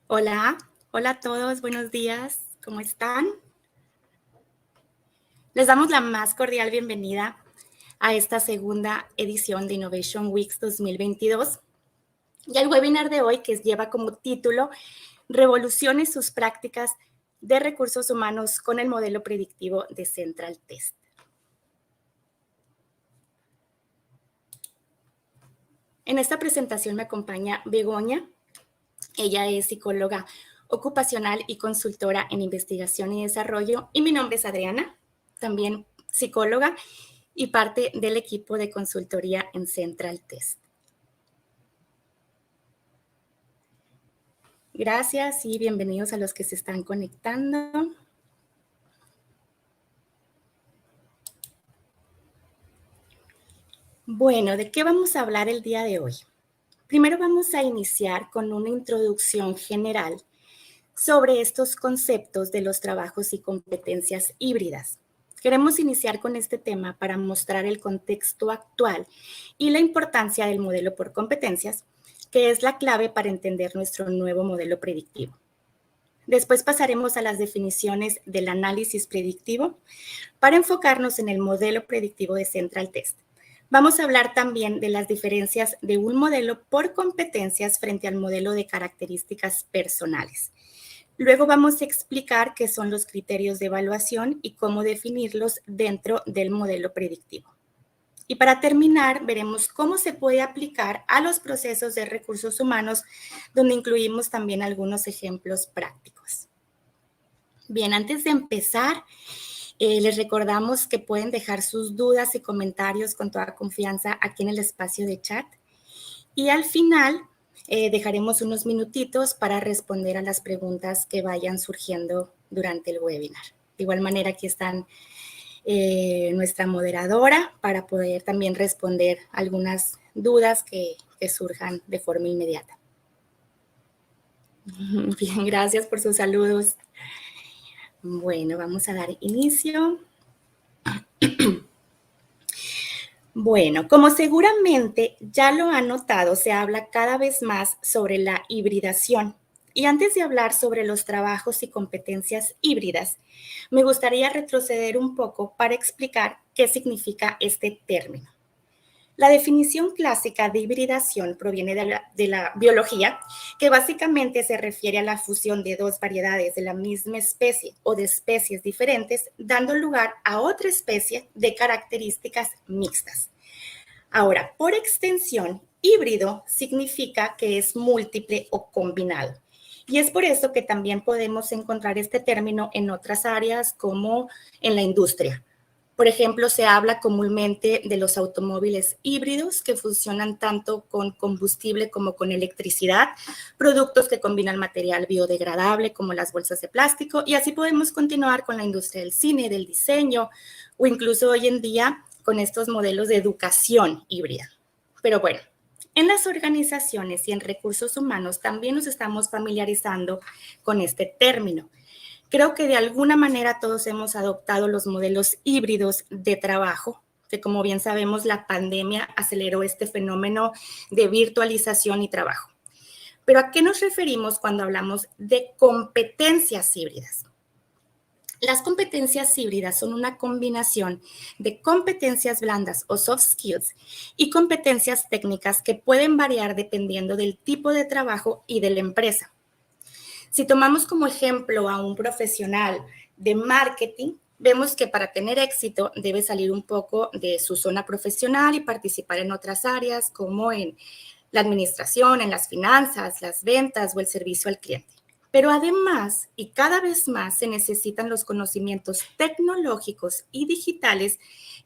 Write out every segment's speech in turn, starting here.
Hola, hola a todos, buenos días, ¿cómo están? Les damos la más cordial bienvenida a esta segunda edición de Innovation Weeks 2022 y al webinar de hoy que lleva como título Revolucione sus prácticas de recursos humanos con el modelo predictivo de Central Test. En esta presentación me acompaña Begoña. Ella es psicóloga ocupacional y consultora en investigación y desarrollo. Y mi nombre es Adriana, también psicóloga y parte del equipo de consultoría en Central Test. Gracias y bienvenidos a los que se están conectando. Bueno, ¿de qué vamos a hablar el día de hoy? Primero vamos a iniciar con una introducción general sobre estos conceptos de los trabajos y competencias híbridas. Queremos iniciar con este tema para mostrar el contexto actual y la importancia del modelo por competencias, que es la clave para entender nuestro nuevo modelo predictivo. Después pasaremos a las definiciones del análisis predictivo para enfocarnos en el modelo predictivo de Central Test. Vamos a hablar también de las diferencias de un modelo por competencias frente al modelo de características personales. Luego vamos a explicar qué son los criterios de evaluación y cómo definirlos dentro del modelo predictivo. Y para terminar, veremos cómo se puede aplicar a los procesos de recursos humanos, donde incluimos también algunos ejemplos prácticos. Bien, antes de empezar, les recordamos que pueden dejar sus dudas y comentarios con toda confianza aquí en el espacio de chat. Y al final dejaremos unos minutitos para responder a las preguntas que vayan surgiendo durante el webinar. De igual manera, aquí están nuestra moderadora para poder también responder algunas dudas que surjan de forma inmediata. Bien, gracias por sus saludos. Bueno, vamos a dar inicio. Bueno, como seguramente ya lo han notado, se habla cada vez más sobre la hibridación. Y antes de hablar sobre los trabajos y competencias híbridas, me gustaría retroceder un poco para explicar qué significa este término. La definición clásica de hibridación proviene de la biología, que básicamente se refiere a la fusión de dos variedades de la misma especie o de especies diferentes, dando lugar a otra especie de características mixtas. Ahora, por extensión, híbrido significa que es múltiple o combinado. Y es por eso que también podemos encontrar este término en otras áreas como en la industria. Por ejemplo, se habla comúnmente de los automóviles híbridos que funcionan tanto con combustible como con electricidad, productos que combinan material biodegradable como las bolsas de plástico, y así podemos continuar con la industria del cine, del diseño o incluso hoy en día con estos modelos de educación híbrida. Pero bueno, en las organizaciones y en recursos humanos también nos estamos familiarizando con este término. Creo que de alguna manera todos hemos adoptado los modelos híbridos de trabajo, que como bien sabemos la pandemia aceleró este fenómeno de virtualización y trabajo. Pero ¿a qué nos referimos cuando hablamos de competencias híbridas? Las competencias híbridas son una combinación de competencias blandas o soft skills y competencias técnicas que pueden variar dependiendo del tipo de trabajo y de la empresa. Si tomamos como ejemplo a un profesional de marketing, vemos que para tener éxito debe salir un poco de su zona profesional y participar en otras áreas como en la administración, en las finanzas, las ventas o el servicio al cliente. Pero además, y cada vez más, se necesitan los conocimientos tecnológicos y digitales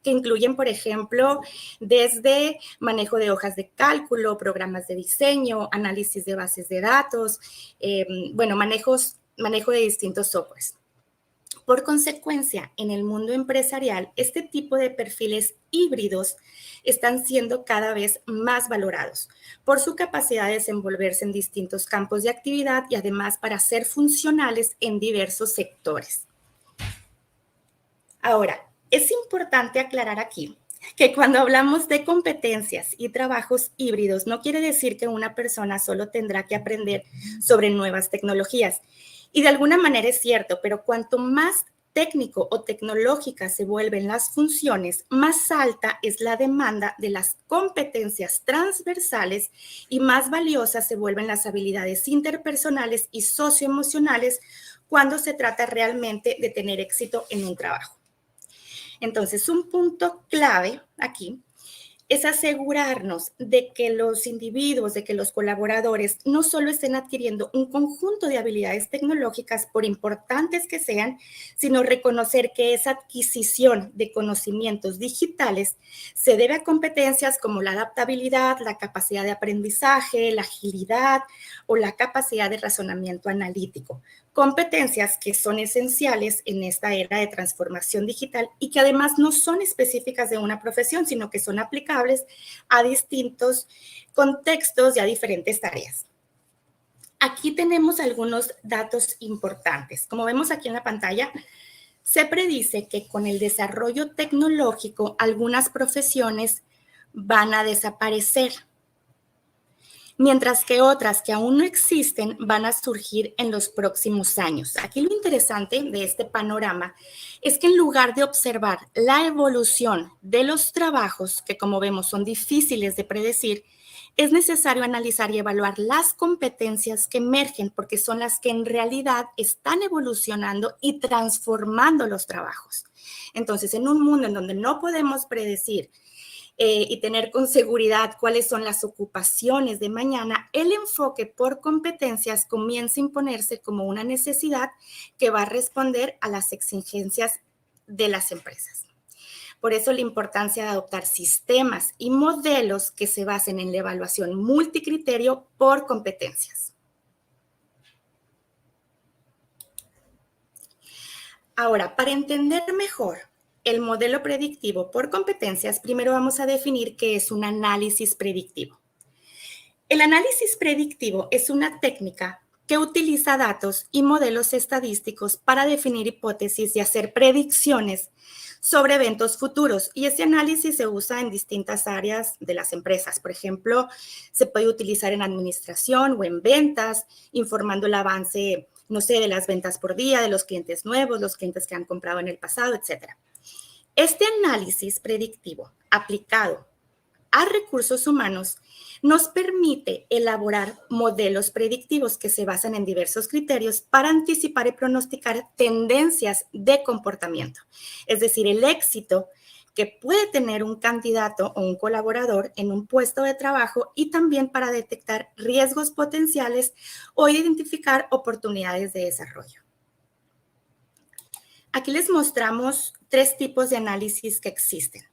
que incluyen, por ejemplo, desde manejo de hojas de cálculo, programas de diseño, análisis de bases de datos, manejo de distintos softwares. Por consecuencia, en el mundo empresarial, este tipo de perfiles híbridos están siendo cada vez más valorados por su capacidad de desenvolverse en distintos campos de actividad y además para ser funcionales en diversos sectores. Ahora, es importante aclarar aquí que cuando hablamos de competencias y trabajos híbridos, no quiere decir que una persona solo tendrá que aprender sobre nuevas tecnologías. Y de alguna manera es cierto, pero cuanto más técnico o tecnológica se vuelven las funciones, más alta es la demanda de las competencias transversales y más valiosas se vuelven las habilidades interpersonales y socioemocionales cuando se trata realmente de tener éxito en un trabajo. Entonces, un punto clave aquí es asegurarnos de que los individuos, de que los colaboradores no solo estén adquiriendo un conjunto de habilidades tecnológicas, por importantes que sean, sino reconocer que esa adquisición de conocimientos digitales se debe a competencias como la adaptabilidad, la capacidad de aprendizaje, la agilidad o la capacidad de razonamiento analítico. Competencias que son esenciales en esta era de transformación digital y que además no son específicas de una profesión, sino que son aplicables a distintos contextos y a diferentes tareas. Aquí tenemos algunos datos importantes. Como vemos aquí en la pantalla, se predice que con el desarrollo tecnológico algunas profesiones van a desaparecer, mientras que otras que aún no existen van a surgir en los próximos años. Aquí lo interesante de este panorama es que en lugar de observar la evolución de los trabajos, que como vemos son difíciles de predecir, es necesario analizar y evaluar las competencias que emergen, porque son las que en realidad están evolucionando y transformando los trabajos. Entonces, en un mundo en donde no podemos predecir y tener con seguridad cuáles son las ocupaciones de mañana, el enfoque por competencias comienza a imponerse como una necesidad que va a responder a las exigencias de las empresas. Por eso la importancia de adoptar sistemas y modelos que se basen en la evaluación multicriterio por competencias. Ahora, para entender mejor el modelo predictivo por competencias, primero vamos a definir qué es un análisis predictivo. El análisis predictivo es una técnica que utiliza datos y modelos estadísticos para definir hipótesis y hacer predicciones sobre eventos futuros. Y ese análisis se usa en distintas áreas de las empresas. Por ejemplo, se puede utilizar en administración o en ventas, informando el avance, no sé, de las ventas por día, de los clientes nuevos, los clientes que han comprado en el pasado, etcétera. Este análisis predictivo aplicado a recursos humanos nos permite elaborar modelos predictivos que se basan en diversos criterios para anticipar y pronosticar tendencias de comportamiento, es decir, el éxito que puede tener un candidato o un colaborador en un puesto de trabajo y también para detectar riesgos potenciales o identificar oportunidades de desarrollo. Aquí les mostramos 3 tipos de análisis que existen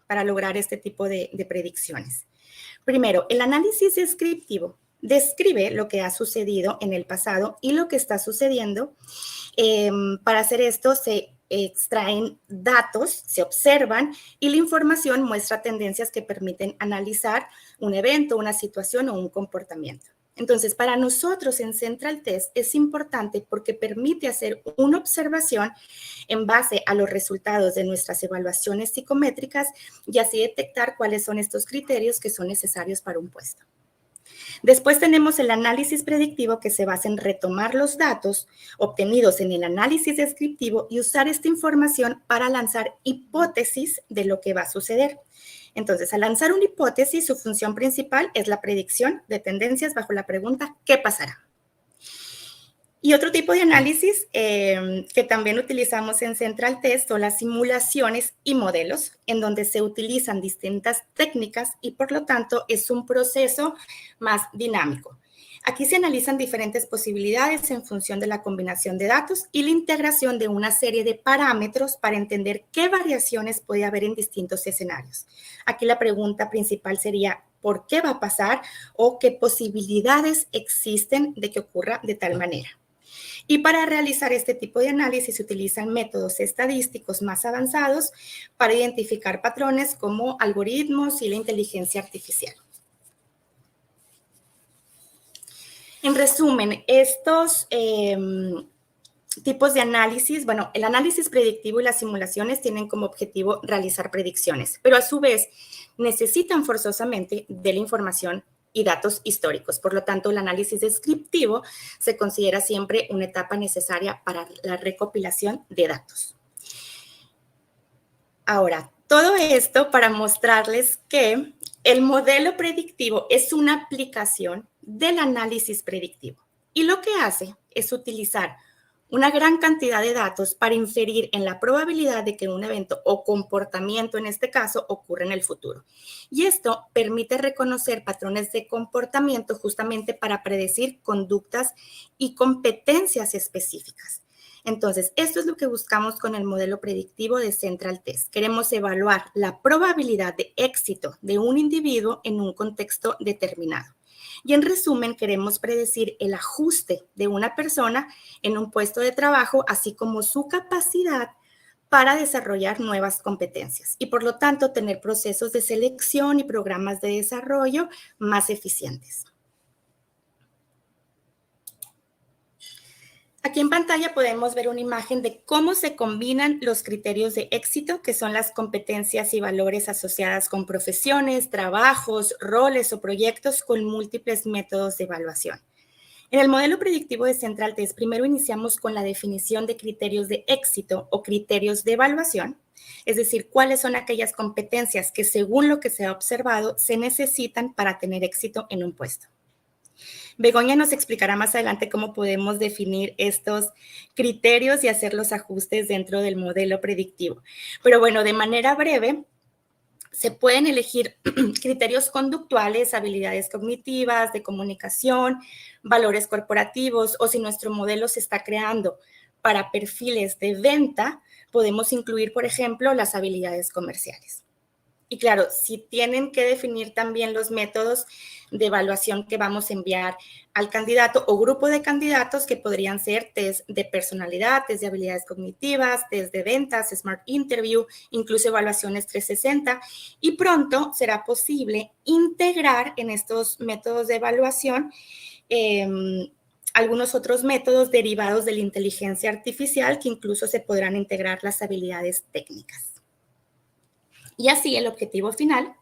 para lograr este tipo de predicciones. Primero, el análisis descriptivo describe lo que ha sucedido en el pasado y lo que está sucediendo. Para hacer esto se extraen datos, se observan y la información muestra tendencias que permiten analizar un evento, una situación o un comportamiento. Entonces, para nosotros en Central Test es importante porque permite hacer una observación en base a los resultados de nuestras evaluaciones psicométricas y así detectar cuáles son estos criterios que son necesarios para un puesto. Después tenemos el análisis predictivo que se basa en retomar los datos obtenidos en el análisis descriptivo y usar esta información para lanzar hipótesis de lo que va a suceder. Entonces, al lanzar una hipótesis, su función principal es la predicción de tendencias bajo la pregunta ¿qué pasará? Y otro tipo de análisis que también utilizamos en Central Test son las simulaciones y modelos, en donde se utilizan distintas técnicas y por lo tanto es un proceso más dinámico. Aquí se analizan diferentes posibilidades en función de la combinación de datos y la integración de una serie de parámetros para entender qué variaciones puede haber en distintos escenarios. Aquí la pregunta principal sería, ¿por qué va a pasar? O qué posibilidades existen de que ocurra de tal manera. Y para realizar este tipo de análisis se utilizan métodos estadísticos más avanzados para identificar patrones como algoritmos y la inteligencia artificial. En resumen, estos tipos de análisis. Bueno, el análisis predictivo y las simulaciones tienen como objetivo realizar predicciones, pero a su vez necesitan forzosamente de la información y datos históricos. Por lo tanto, el análisis descriptivo se considera siempre una etapa necesaria para la recopilación de datos. Ahora, todo esto para mostrarles que el modelo predictivo es una aplicación del análisis predictivo y lo que hace es utilizar una gran cantidad de datos para inferir en la probabilidad de que un evento o comportamiento, en este caso, ocurra en el futuro. Y esto permite reconocer patrones de comportamiento justamente para predecir conductas y competencias específicas. Entonces, esto es lo que buscamos con el modelo predictivo de Central Test. Queremos evaluar la probabilidad de éxito de un individuo en un contexto determinado. Y en resumen, queremos predecir el ajuste de una persona en un puesto de trabajo, así como su capacidad para desarrollar nuevas competencias y por lo tanto tener procesos de selección y programas de desarrollo más eficientes. Aquí en pantalla podemos ver una imagen de cómo se combinan los criterios de éxito, que son las competencias y valores asociadas con profesiones, trabajos, roles o proyectos con múltiples métodos de evaluación. En el modelo predictivo de Central Test, primero iniciamos con la definición de criterios de éxito o criterios de evaluación, es decir, cuáles son aquellas competencias que según lo que se ha observado se necesitan para tener éxito en un puesto. Begoña nos explicará más adelante cómo podemos definir estos criterios y hacer los ajustes dentro del modelo predictivo. Pero bueno, de manera breve, se pueden elegir criterios conductuales, habilidades cognitivas, de comunicación, valores corporativos, o si nuestro modelo se está creando para perfiles de venta, podemos incluir, por ejemplo, las habilidades comerciales. Y claro, si tienen que definir también los métodos de evaluación que vamos a enviar al candidato o grupo de candidatos, que podrían ser test de personalidad, test de habilidades cognitivas, test de ventas, Smart Interview, incluso evaluaciones 360. Y pronto será posible integrar en estos métodos de evaluación algunos otros métodos derivados de la inteligencia artificial, que incluso se podrán integrar las habilidades técnicas. Y así el objetivo final,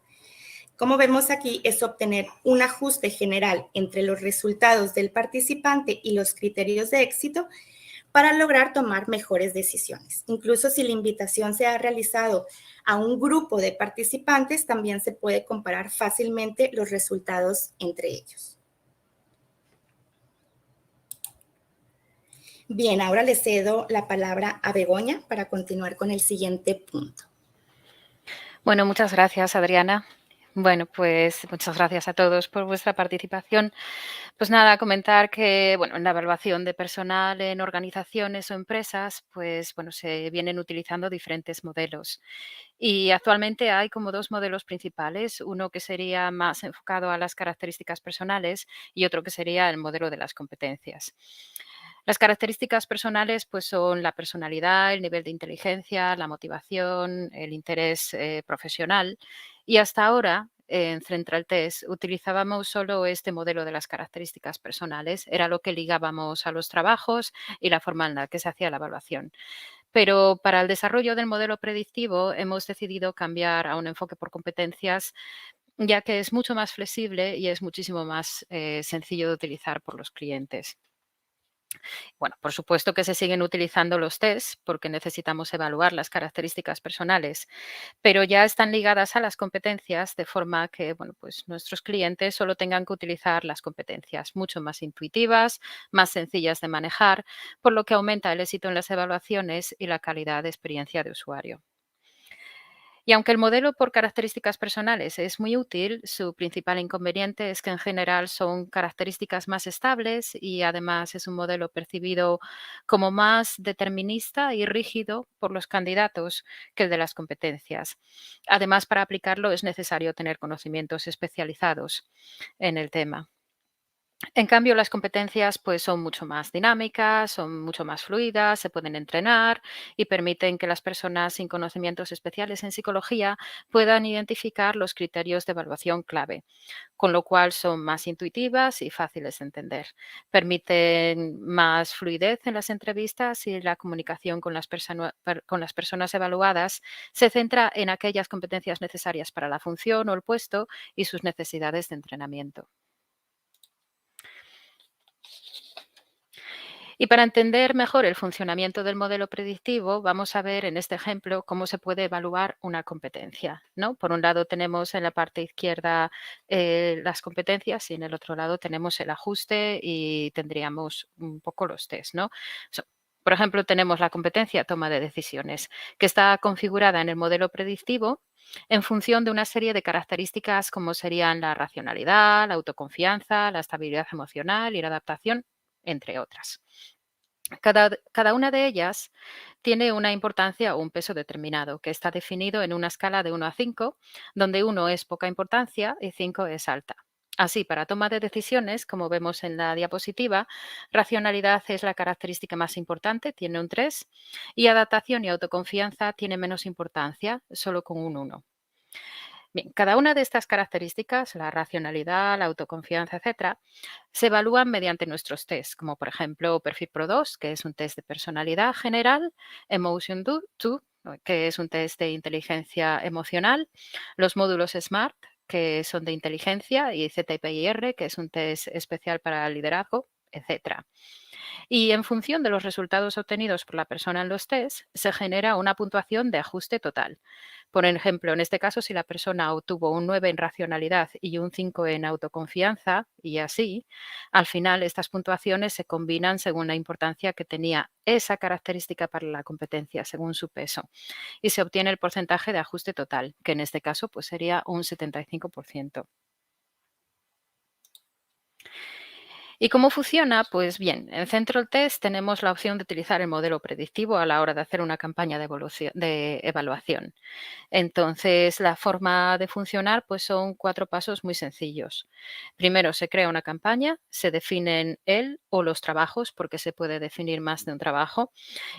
como vemos aquí, es obtener un ajuste general entre los resultados del participante y los criterios de éxito para lograr tomar mejores decisiones. Incluso si la invitación se ha realizado a un grupo de participantes, también se puede comparar fácilmente los resultados entre ellos. Bien, ahora le cedo la palabra a Begoña para continuar con el siguiente punto. Bueno, muchas gracias, Adriana. Bueno, pues muchas gracias a todos por vuestra participación. Pues nada, comentar que, bueno, en la evaluación de personal en organizaciones o empresas, pues bueno, se vienen utilizando diferentes modelos. Y actualmente hay como dos modelos principales, uno que sería más enfocado a las características personales y otro que sería el modelo de las competencias. Las características personales pues son la personalidad, el nivel de inteligencia, la motivación, el interés profesional y hasta ahora en Central Test utilizábamos solo este modelo de las características personales, era lo que ligábamos a los trabajos y la forma en la que se hacía la evaluación. Pero para el desarrollo del modelo predictivo hemos decidido cambiar a un enfoque por competencias, ya que es mucho más flexible y es muchísimo más sencillo de utilizar por los clientes. Bueno, por supuesto que se siguen utilizando los tests porque necesitamos evaluar las características personales, pero ya están ligadas a las competencias de forma que, bueno, pues nuestros clientes solo tengan que utilizar las competencias mucho más intuitivas, más sencillas de manejar, por lo que aumenta el éxito en las evaluaciones y la calidad de experiencia de usuario. Y aunque el modelo por características personales es muy útil, su principal inconveniente es que en general son características más estables y además es un modelo percibido como más determinista y rígido por los candidatos que el de las competencias. Además, para aplicarlo es necesario tener conocimientos especializados en el tema. En cambio, las competencias pues, son mucho más dinámicas, son mucho más fluidas, se pueden entrenar y permiten que las personas sin conocimientos especiales en psicología puedan identificar los criterios de evaluación clave, con lo cual son más intuitivas y fáciles de entender. Permiten más fluidez en las entrevistas y la comunicación con con las personas evaluadas se centra en aquellas competencias necesarias para la función o el puesto y sus necesidades de entrenamiento. Y para entender mejor el funcionamiento del modelo predictivo, vamos a ver en este ejemplo cómo se puede evaluar una competencia, ¿no? Por un lado tenemos en la parte izquierda las competencias y en el otro lado tenemos el ajuste y tendríamos un poco los test, ¿no? So- por ejemplo, tenemos la competencia toma de decisiones, que está configurada en el modelo predictivo en función de una serie de características como serían la racionalidad, la autoconfianza, la estabilidad emocional y la adaptación, entre otras. Cada una de ellas tiene una importancia o un peso determinado, que está definido en una escala de 1 a 5, donde 1 es poca importancia y 5 es alta. Así, para toma de decisiones, como vemos en la diapositiva, racionalidad es la característica más importante, tiene un 3, y adaptación y autoconfianza tiene menos importancia, solo con un 1. Bien, cada una de estas características, la racionalidad, la autoconfianza, etcétera, se evalúan mediante nuestros tests, como por ejemplo Perfil Pro 2, que es un test de personalidad general, Emotion 2, que es un test de inteligencia emocional, los módulos SMART, que son de inteligencia, y ZPIR, que es un test especial para liderazgo, etcétera. Y en función de los resultados obtenidos por la persona en los tests, se genera una puntuación de ajuste total. Por ejemplo, en este caso, si la persona obtuvo un 9 en racionalidad y un 5 en autoconfianza, y así, al final estas puntuaciones se combinan según la importancia que tenía esa característica para la competencia, según su peso, y se obtiene el porcentaje de ajuste total, que en este caso pues, sería un 75%. ¿Y cómo funciona? Pues bien, en Central Test tenemos la opción de utilizar el modelo predictivo a la hora de hacer una campaña de evaluación. Entonces, la forma de funcionar pues son 4 pasos muy sencillos. Primero, se crea una campaña, se definen el o los trabajos, porque se puede definir más de un trabajo,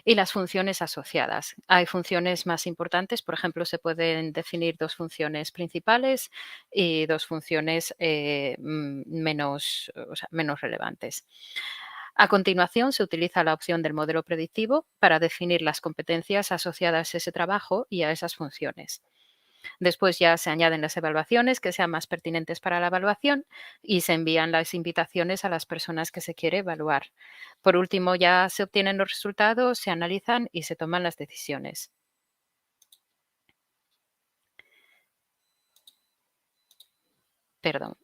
y las funciones asociadas. Hay funciones más importantes, por ejemplo, se pueden definir 2 funciones principales y 2 funciones menos relevantes. A continuación, se utiliza la opción del modelo predictivo para definir las competencias asociadas a ese trabajo y a esas funciones. Después ya se añaden las evaluaciones que sean más pertinentes para la evaluación y se envían las invitaciones a las personas que se quiere evaluar. Por último, ya se obtienen los resultados, se analizan y se toman las decisiones. Perdón.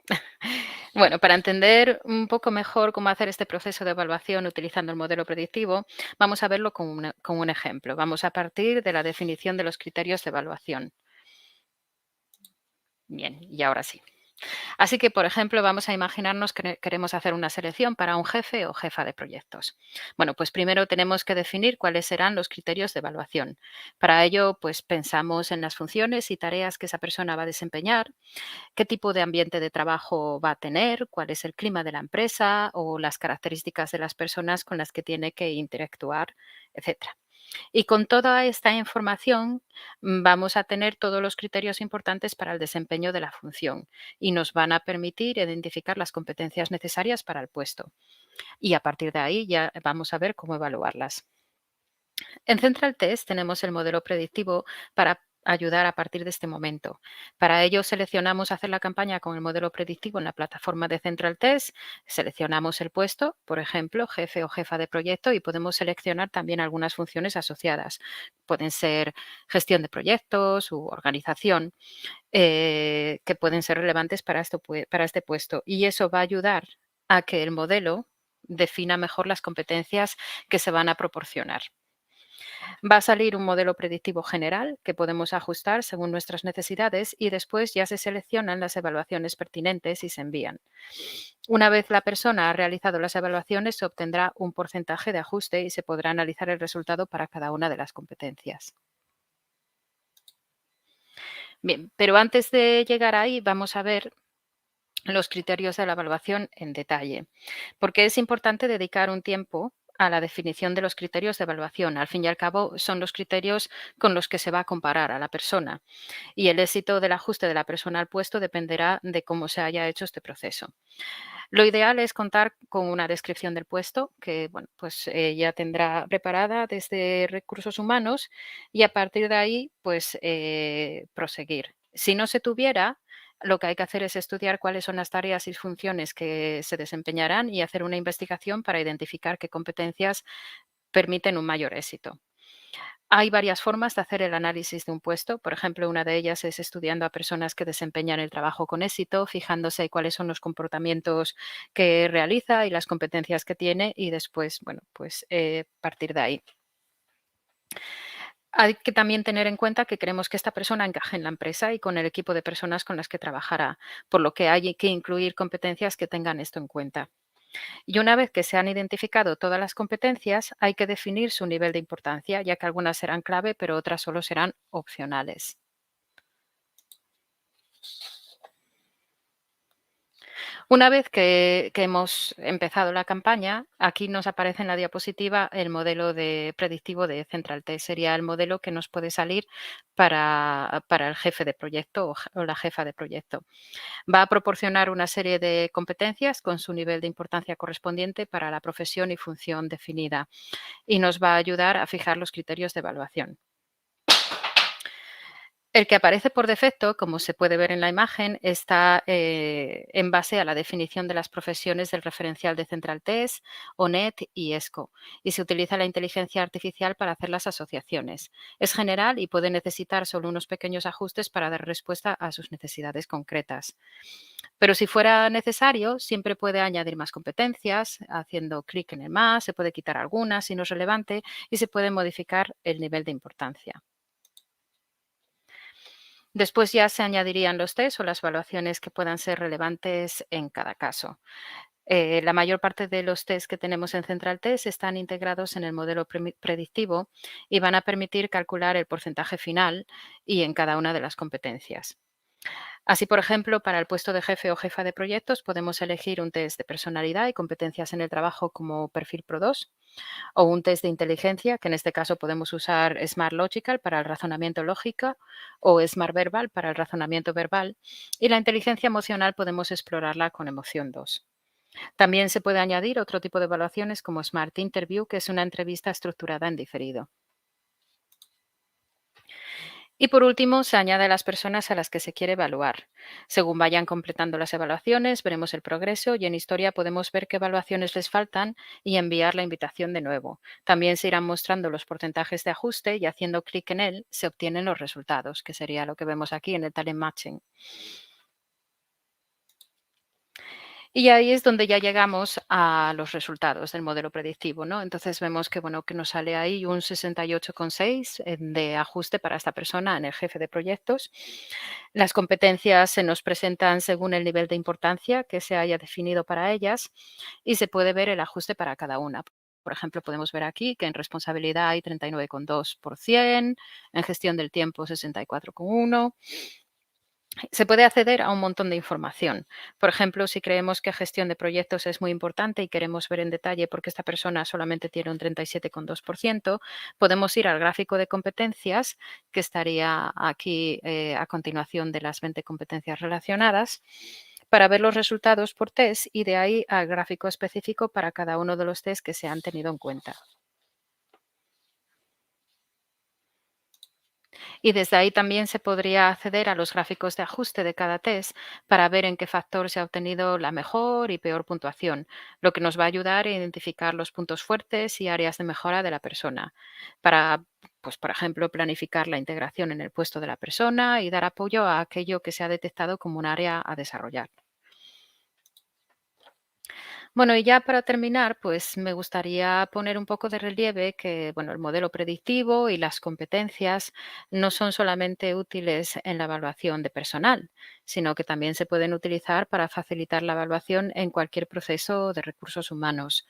Bueno, para entender un poco mejor cómo hacer este proceso de evaluación utilizando el modelo predictivo, vamos a verlo con un ejemplo. Vamos a partir de la definición de los criterios de evaluación. Bien, y ahora sí. Así que, por ejemplo, vamos a imaginarnos que queremos hacer una selección para un jefe o jefa de proyectos. Bueno, pues primero tenemos que definir cuáles serán los criterios de evaluación. Para ello, pues pensamos en las funciones y tareas que esa persona va a desempeñar, qué tipo de ambiente de trabajo va a tener, cuál es el clima de la empresa o las características de las personas con las que tiene que interactuar, etcétera. Y con toda esta información vamos a tener todos los criterios importantes para el desempeño de la función y nos van a permitir identificar las competencias necesarias para el puesto. Y a partir de ahí ya vamos a ver cómo evaluarlas. En Central Test tenemos el modelo predictivo para ayudar a partir de este momento. Para ello seleccionamos hacer la campaña con el modelo predictivo en la plataforma de Central Test, seleccionamos el puesto, por ejemplo, jefe o jefa de proyecto y podemos seleccionar también algunas funciones asociadas. Pueden ser gestión de proyectos u organización que pueden ser relevantes para este puesto y eso va a ayudar a que el modelo defina mejor las competencias que se van a proporcionar. Va a salir un modelo predictivo general que podemos ajustar según nuestras necesidades y después ya se seleccionan las evaluaciones pertinentes y se envían. Una vez la persona ha realizado las evaluaciones, se obtendrá un porcentaje de ajuste y se podrá analizar el resultado para cada una de las competencias. Bien, pero antes de llegar ahí, vamos a ver los criterios de la evaluación en detalle, porque es importante dedicar un tiempo a la definición de los criterios de evaluación. Al fin y al cabo, son los criterios con los que se va a comparar a la persona y el éxito del ajuste de la persona al puesto dependerá de cómo se haya hecho este proceso. Lo ideal es contar con una descripción del puesto que bueno, pues, ya tendrá preparada desde recursos humanos y a partir de ahí, pues, proseguir. Si no se tuviera, lo que hay que hacer es estudiar cuáles son las tareas y funciones que se desempeñarán y hacer una investigación para identificar qué competencias permiten un mayor éxito. Hay varias formas de hacer el análisis de un puesto. Por ejemplo, una de ellas es estudiando a personas que desempeñan el trabajo con éxito, fijándose cuáles son los comportamientos que realiza y las competencias que tiene y después, bueno, pues partir de ahí. Hay que también tener en cuenta que queremos que esta persona encaje en la empresa y con el equipo de personas con las que trabajará, por lo que hay que incluir competencias que tengan esto en cuenta. Y una vez que se han identificado todas las competencias, hay que definir su nivel de importancia, ya que algunas serán clave, pero otras solo serán opcionales. Una vez que hemos empezado la campaña, aquí nos aparece en la diapositiva el modelo predictivo de Central Test. Sería el modelo que nos puede salir para el jefe de proyecto o la jefa de proyecto. Va a proporcionar una serie de competencias con su nivel de importancia correspondiente para la profesión y función definida y nos va a ayudar a fijar los criterios de evaluación. El que aparece por defecto, como se puede ver en la imagen, está en base a la definición de las profesiones del referencial de Central Test, ONET y ESCO, y se utiliza la inteligencia artificial para hacer las asociaciones. Es general y puede necesitar solo unos pequeños ajustes para dar respuesta a sus necesidades concretas. Pero si fuera necesario, siempre puede añadir más competencias, haciendo clic en el más, se puede quitar algunas si no es relevante y se puede modificar el nivel de importancia. Después ya se añadirían los test o las evaluaciones que puedan ser relevantes en cada caso. La mayor parte de los test que tenemos en Central Test están integrados en el modelo predictivo y van a permitir calcular el porcentaje final y en cada una de las competencias. Así, por ejemplo, para el puesto de jefe o jefa de proyectos podemos elegir un test de personalidad y competencias en el trabajo como perfil Pro 2 o un test de inteligencia, que en este caso podemos usar Smart Logical para el razonamiento lógico o Smart Verbal para el razonamiento verbal. Y la inteligencia emocional podemos explorarla con Emoción 2. También se puede añadir otro tipo de evaluaciones como Smart Interview, que es una entrevista estructurada en diferido. Y por último, se añade a las personas a las que se quiere evaluar. Según vayan completando las evaluaciones, veremos el progreso y en historia podemos ver qué evaluaciones les faltan y enviar la invitación de nuevo. También se irán mostrando los porcentajes de ajuste y haciendo clic en él se obtienen los resultados, que sería lo que vemos aquí en el Talent Matching. Y ahí es donde ya llegamos a los resultados del modelo predictivo, ¿no? Entonces vemos que, bueno, que nos sale ahí un 68,6 de ajuste para esta persona en el jefe de proyectos. Las competencias se nos presentan según el nivel de importancia que se haya definido para ellas y se puede ver el ajuste para cada una. Por ejemplo, podemos ver aquí que en responsabilidad hay 39,2%, en gestión del tiempo 64,1%. Se puede acceder a un montón de información. Por ejemplo, si creemos que gestión de proyectos es muy importante y queremos ver en detalle por qué esta persona solamente tiene un 37,2%, podemos ir al gráfico de competencias, que estaría aquí a continuación de las 20 competencias relacionadas, para ver los resultados por test y de ahí al gráfico específico para cada uno de los test que se han tenido en cuenta. Y desde ahí también se podría acceder a los gráficos de ajuste de cada test para ver en qué factor se ha obtenido la mejor y peor puntuación, lo que nos va a ayudar a identificar los puntos fuertes y áreas de mejora de la persona, para, pues, por ejemplo, planificar la integración en el puesto de la persona y dar apoyo a aquello que se ha detectado como un área a desarrollar. Bueno, y ya para terminar, pues me gustaría poner un poco de relieve que, bueno, el modelo predictivo y las competencias no son solamente útiles en la evaluación de personal, sino que también se pueden utilizar para facilitar la evaluación en cualquier proceso de recursos humanos.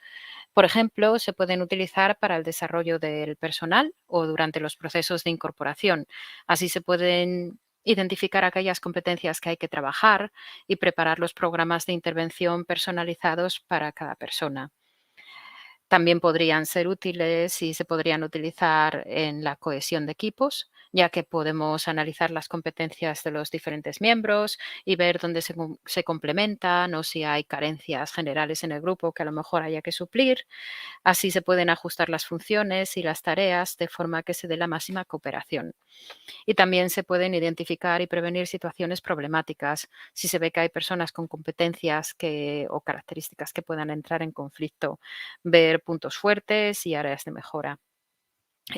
Por ejemplo, se pueden utilizar para el desarrollo del personal o durante los procesos de incorporación. Así se pueden identificar aquellas competencias que hay que trabajar y preparar los programas de intervención personalizados para cada persona. También podrían ser útiles y se podrían utilizar en la cohesión de equipos, ya que podemos analizar las competencias de los diferentes miembros y ver dónde se complementan o si hay carencias generales en el grupo que a lo mejor haya que suplir. Así se pueden ajustar las funciones y las tareas de forma que se dé la máxima cooperación. Y también se pueden identificar y prevenir situaciones problemáticas si se ve que hay personas con competencias o características que puedan entrar en conflicto, ver puntos fuertes y áreas de mejora.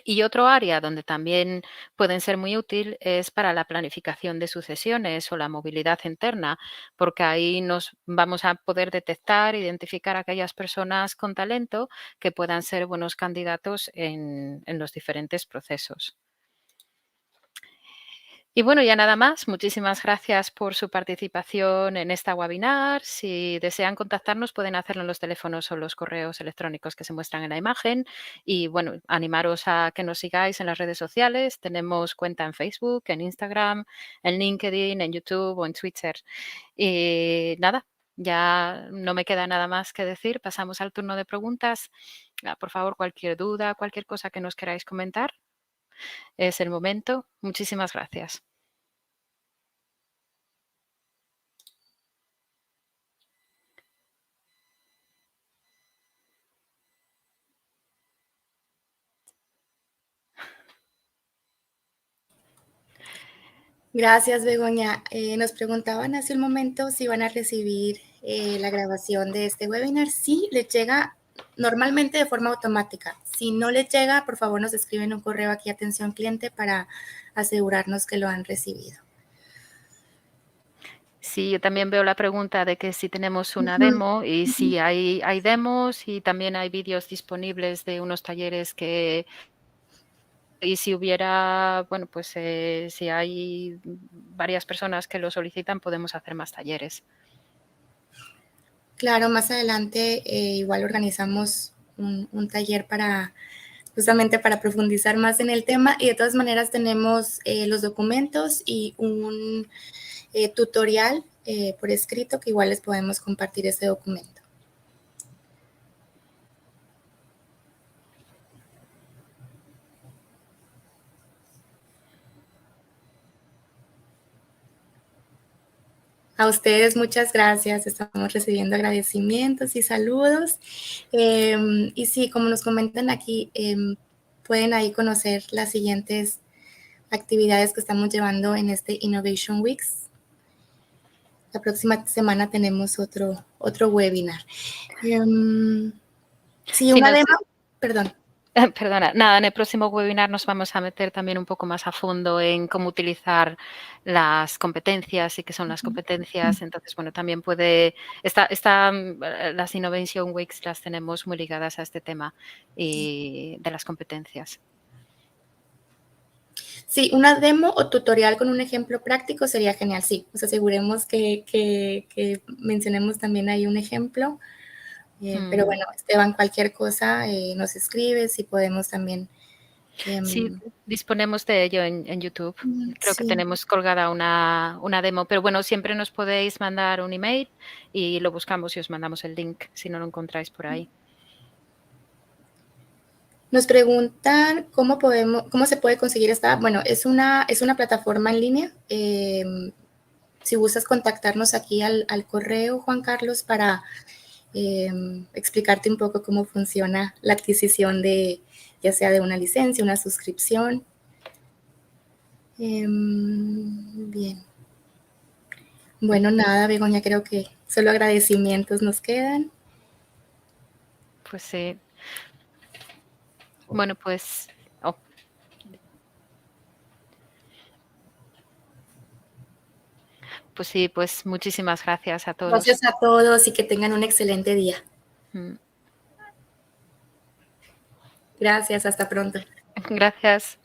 Y otro área donde también pueden ser muy útil es para la planificación de sucesiones o la movilidad interna, porque ahí nos vamos a poder detectar, identificar aquellas personas con talento que puedan ser buenos candidatos en los diferentes procesos. Y bueno, ya nada más. Muchísimas gracias por su participación en esta webinar. Si desean contactarnos, pueden hacerlo en los teléfonos o los correos electrónicos que se muestran en la imagen. Y bueno, animaros a que nos sigáis en las redes sociales. Tenemos cuenta en Facebook, en Instagram, en LinkedIn, en YouTube o en Twitter. Y nada, ya no me queda nada más que decir. Pasamos al turno de preguntas. Por favor, cualquier duda, cualquier cosa que nos queráis comentar, es el momento. Muchísimas gracias. Gracias, Begoña. Nos preguntaban hace un momento si van a recibir la grabación de este webinar. Sí, les llega normalmente de forma automática. Si no les llega, por favor nos escriben un correo aquí a atención cliente para asegurarnos que lo han recibido. Sí, yo también veo la pregunta de que si tenemos una demo y si hay demos y también hay vídeos disponibles de unos talleres y si hubiera, bueno, pues si hay varias personas que lo solicitan, podemos hacer más talleres. Claro, más adelante igual organizamos un taller justamente para profundizar más en el tema, y de todas maneras tenemos los documentos y un tutorial por escrito que igual les podemos compartir ese documento. A ustedes muchas gracias, estamos recibiendo agradecimientos y saludos. Y sí, como nos comentan aquí, pueden ahí conocer las siguientes actividades que estamos llevando en este Innovation Weeks. La próxima semana tenemos otro webinar. Sí, una demo, perdón. Perdona, nada, en el próximo webinar nos vamos a meter también un poco más a fondo en cómo utilizar las competencias y qué son las competencias. Entonces, bueno, también las Innovation Weeks las tenemos muy ligadas a este tema y de las competencias. Sí, una demo o tutorial con un ejemplo práctico sería genial, sí. Nos aseguremos que mencionemos también ahí un ejemplo. Pero bueno, Esteban, cualquier cosa nos escribes y podemos también. Sí, disponemos de ello en YouTube. Creo que Sí. tenemos colgada una demo, pero bueno, siempre nos podéis mandar un email y lo buscamos y os mandamos el link si no lo encontráis por ahí. Nos preguntan cómo se puede conseguir esta. Bueno, es una plataforma en línea. Si gustas contactarnos aquí al correo, Juan Carlos, para explicarte un poco cómo funciona la adquisición ya sea de una licencia, una suscripción. Bien. Bueno, nada, Begoña, creo que solo agradecimientos nos quedan. Pues sí. Bueno, pues. Pues sí, pues muchísimas gracias a todos. Gracias a todos y que tengan un excelente día. Gracias, hasta pronto. Gracias.